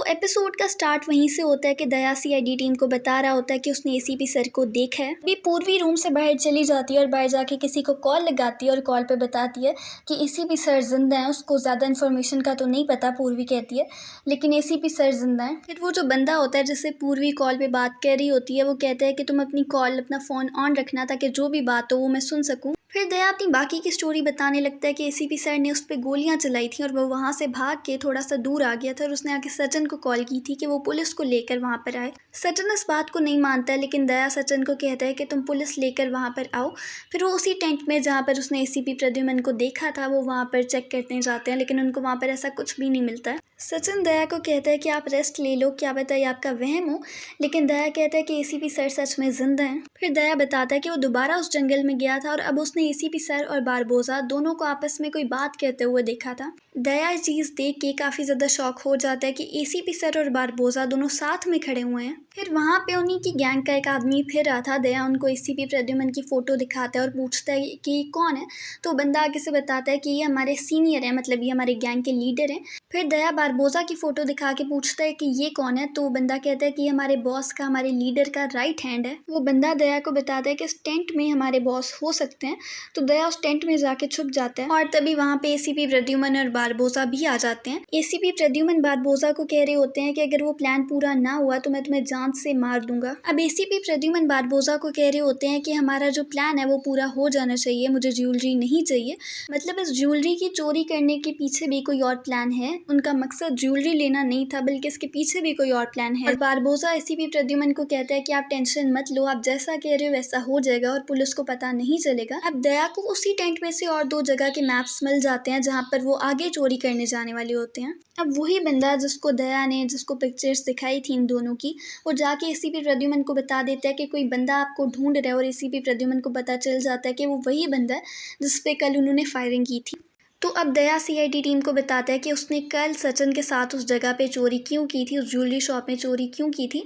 Episode का start वहीं से होता है कि दया सीआईडी टीम को बता रहा होता है कि उसने एसीपी सर को देखा है। अभी पूर्वी रूम से बाहर चली जाती है और बाहर जाके किसी को कॉल लगाती है और कॉल पे बताती है कि एसीपी सर जिंदा हैं। उसको ज़्यादा इन्फॉर्मेशन का तो नहीं पता, पूर्वी कहती है, लेकिन एसीपी सर जिंदा हैं। फिर वो जो बंदा होता है जिससे पूर्वी कॉल पे बात कर रही होती है वो कहता है कि तुम अपनी कॉल, अपना फ़ोन ऑन रखना ताकि जो भी बात हो वो मैं सुन सकूँ। फिर दया अपनी बाकी की स्टोरी बताने लगता है कि एसीपी सर ने उस पर गोलियां चलाई थी और वो वहाँ से भाग के थोड़ा सा दूर आ गया था और उसने आके सचिन को कॉल की थी कि वो पुलिस को लेकर वहाँ पर आए। सचिन इस बात को नहीं मानता है, लेकिन दया सचिन को कहता है कि तुम पुलिस लेकर वहाँ पर आओ। फिर वो उसी टेंट में जहाँ पर उसने एसीपी प्रद्युमन को देखा था वो वहाँ पर चेक करने जाते हैं, लेकिन उनको वहाँ पर ऐसा कुछ भी नहीं मिलता है। सचिन दया को कहता है कि आप रेस्ट ले लो, क्या पता ये आपका वहम हो, लेकिन दया कहता है कि एसीपी सर सच में जिंदा हैं। फिर दया बताता है कि वो दोबारा उस जंगल में गया था और अब उसने एसीपी सर और बारबोसा दोनों को आपस में कोई बात कहते हुए देखा था। दया ये चीज़ देख के काफ़ी ज़्यादा शॉक हो जाता है कि एसीपी सर और बारबोसा दोनों साथ में खड़े हुए हैं। फिर वहाँ पे उन्हीं की गैंग का एक आदमी फिर रहा था। दया उनको एसीपी प्रद्युमन की फ़ोटो दिखाता है और पूछता है कि ये कौन है, तो बंदा आगे से बताता है कि ये हमारे सीनियर हैं, मतलब ये हमारे गैंग के लीडर हैं। फिर दया बारबोसा की फ़ोटो दिखा के पूछता है कि ये कौन है, तो बंदा कहता है कि ये हमारे बॉस का, हमारे लीडर का राइट हैंड है। वो बंदा दया को बताता है कि इस टेंट में हमारे बॉस हो सकते हैं, तो दया उस टेंट में जाके छुप जाता है और तभी वहाँ पे एसीपी प्रद्युमन और बारबोसा भी आ जाते हैं। एसीपी प्रद्युमन बारबोसा को कह रहे होते हैं कि अगर वो प्लान पूरा ना हुआ तो मैं तुम्हें जान से मार दूंगा। अब एसीपी प्रद्युमन बारबोसा को कह रहे होते हैं कि हमारा जो प्लान है वो पूरा हो जाना चाहिए, मुझे ज्वेलरी नहीं चाहिए। मतलब इस ज्वेलरी की चोरी करने के पीछे भी कोई और प्लान है, उनका मकसद ज्वेलरी लेना नहीं था बल्कि इसके पीछे भी कोई और प्लान है। और बारबोसा एसीपी प्रद्युमन को कहता है कि आप टेंशन मत लो, आप जैसा कह रहे हो वैसा हो जाएगा और पुलिस को पता नहीं चलेगा। अब दया को उसी टेंट में से और 2 जगह के मैप्स मिल जाते हैं जहाँ पर वो आगे चोरी करने जाने वाले होते हैं। अब वही बंदा जिसको दया ने जिसको पिक्चर्स दिखाई थी इन दोनों की, वो जाके एसीपी प्रद्युमन को बता देता है कि कोई बंदा आपको ढूंढ रहा है और एसीपी प्रद्युमन को पता चल जाता है कि वो वही बंदा है जिस पे कल उन्होंने फायरिंग की थी। तो अब दया सीआईडी टीम को बताता है कि उसने कल सचिन के साथ उस जगह पे चोरी क्यों की थी, उस ज्वेलरी शॉप में चोरी क्यों की थी।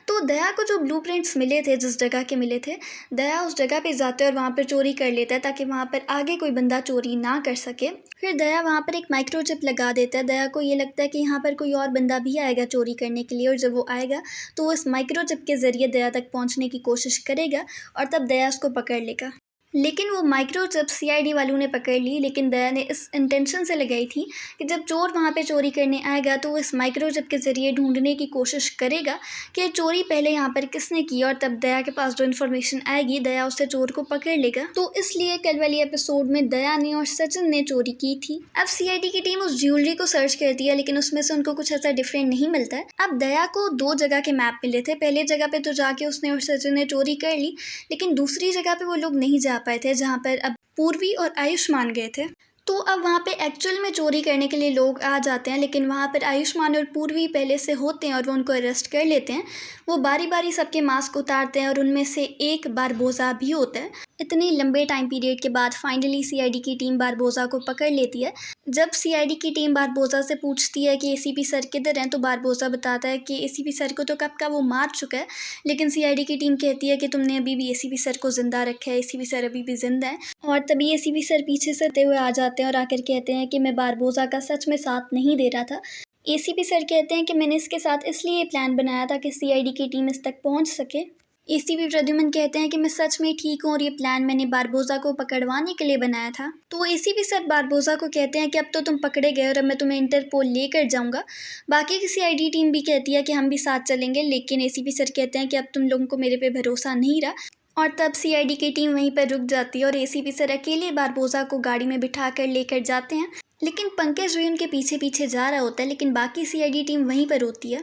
तो दया को जो ब्लूप्रिंट्स मिले थे, जिस जगह के मिले थे, दया उस जगह पे जाता है और वहाँ पर चोरी कर लेता है ताकि वहाँ पर आगे कोई बंदा चोरी ना कर सके। फिर दया वहाँ पर एक माइक्रोचिप लगा देता है। दया को ये लगता है कि यहाँ पर कोई और बंदा भी आएगा चोरी करने के लिए, और जब वो आएगा तो वो इस माइक्रोचिप के ज़रिए दया तक पहुँचने की कोशिश करेगा और तब दया उसको पकड़ लेगा। लेकिन वो माइक्रोचिप सीआईडी वालों ने पकड़ ली, लेकिन दया ने इस इंटेंशन से लगाई थी कि जब चोर वहाँ पे चोरी करने आएगा तो वो इस माइक्रोचिप के ज़रिए ढूंढने की कोशिश करेगा कि चोरी पहले यहाँ पर किसने की, और तब दया के पास जो इन्फॉर्मेशन आएगी दया उससे चोर को पकड़ लेगा। तो इसलिए कल वाली एपिसोड में दया ने और सचिन ने चोरी की थी। अब सीआईडी की टीम उस ज्वेलरी को सर्च करती है, लेकिन उसमें से उनको कुछ ऐसा डिफरेंट नहीं मिलता है। अब दया को 2 जगह के मैप मिले थे। पहले जगह पे तो जाके उसने और सचिन ने चोरी कर ली, लेकिन दूसरी जगह पे वो लोग नहीं जा पाए थे जहाँ पर अब पूर्वी और आयुष्मान गए थे। तो अब वहाँ पे एक्चुअल में चोरी करने के लिए लोग आ जाते हैं, लेकिन वहाँ पर आयुष्मान और पूर्वी पहले से होते हैं और वो उनको अरेस्ट कर लेते हैं। वो बारी बारी सबके मास्क उतारते हैं और उनमें से एक बारबोसा भी होता है। इतने लंबे टाइम पीरियड के बाद फाइनली सीआईडी की टीम बारबोसा को पकड़ लेती है। जब सीआईडी की टीम बारबोसा से पूछती है कि एसीपी सर किधर हैं, तो बारबोसा बताता है कि एसीपी सर को तो कब का वो मार चुका है, लेकिन सीआईडी की टीम कहती है कि तुमने अभी भी एसीपी सर को जिंदा रखा है, एसीपी सर अभी भी जिंदा है। और तभी एसीपी सर पीछे से आते हुए आ जाते हैं और आकर कहते हैं कि मैं बारबोसा का सच में साथ नहीं दे रहा था। एसीपी सर कहते हैं कि मैंने इसके साथ इसलिए प्लान बनाया था कि सीआईडी की टीम इस तक पहुंच सके। एसीपी प्रद्युमन कहते हैं कि मैं सच में ठीक हूँ और ये प्लान मैंने बारबोसा को पकड़वाने के लिए बनाया था। तो एसीपी सर बारबोसा को कहते हैं कि अब तो तुम पकड़े गए और अब मैं तुम्हें इंटरपोल लेकर जाऊंगा। बाकी की सीआईडी टीम भी कहती है कि हम भी साथ चलेंगे, लेकिन एसीपी सर कहते हैं कि अब तुम लोगों को मेरे पे भरोसा नहीं रहा। और तब सीआईडी की टीम वहीं पर रुक जाती है और एसीपी सर अकेले बारबोसा को गाड़ी में बिठा कर लेकर जाते हैं। लेकिन पंकज भी उनके पीछे पीछे जा रहा होता है, लेकिन बाकी सीआईडी टीम वहीं पर होती है।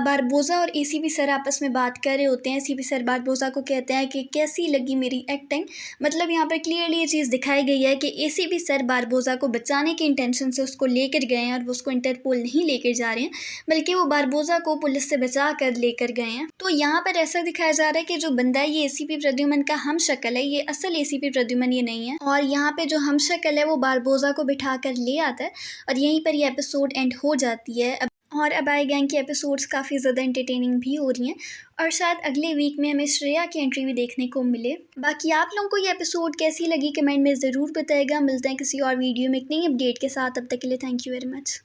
बारबोसा और एसीपी सर आपस में बात कर रहे होते हैं। एसीपी सर बारबोसा को कहते हैं कि कैसी लगी मेरी एक्टिंग। मतलब यहाँ पर क्लियरली ये चीज़ दिखाई गई है कि एसीपी सर बारबोसा को बचाने के इंटेंशन से उसको लेकर गए हैं और वो उसको इंटरपोल नहीं लेकर जा रहे हैं, बल्कि वो बारबोसा को पुलिस से बचा कर लेकर गए हैं। तो यहाँ पर ऐसा दिखाया जा रहा है कि जो बंदा है ये एसीपी प्रद्युमन का हम शक्ल है, ये असल एसीपी प्रद्युमन ये नहीं है। और यहाँ पे जो हम शक्ल है वो बारबोसा को बिठा कर ले आता है और यहीं पर ये एपिसोड एंड हो जाती है। और अब आई गैंग की एपिसोड्स काफ़ी ज़्यादा एंटरटेनिंग भी हो रही हैं और शायद अगले वीक में हमें श्रेया की एंट्री भी देखने को मिले। बाकी आप लोगों को ये एपिसोड कैसी लगी कमेंट में ज़रूर बताइएगा। मिलते हैं किसी और वीडियो में एक नई अपडेट के साथ, तब तक के लिए थैंक यू वेरी मच।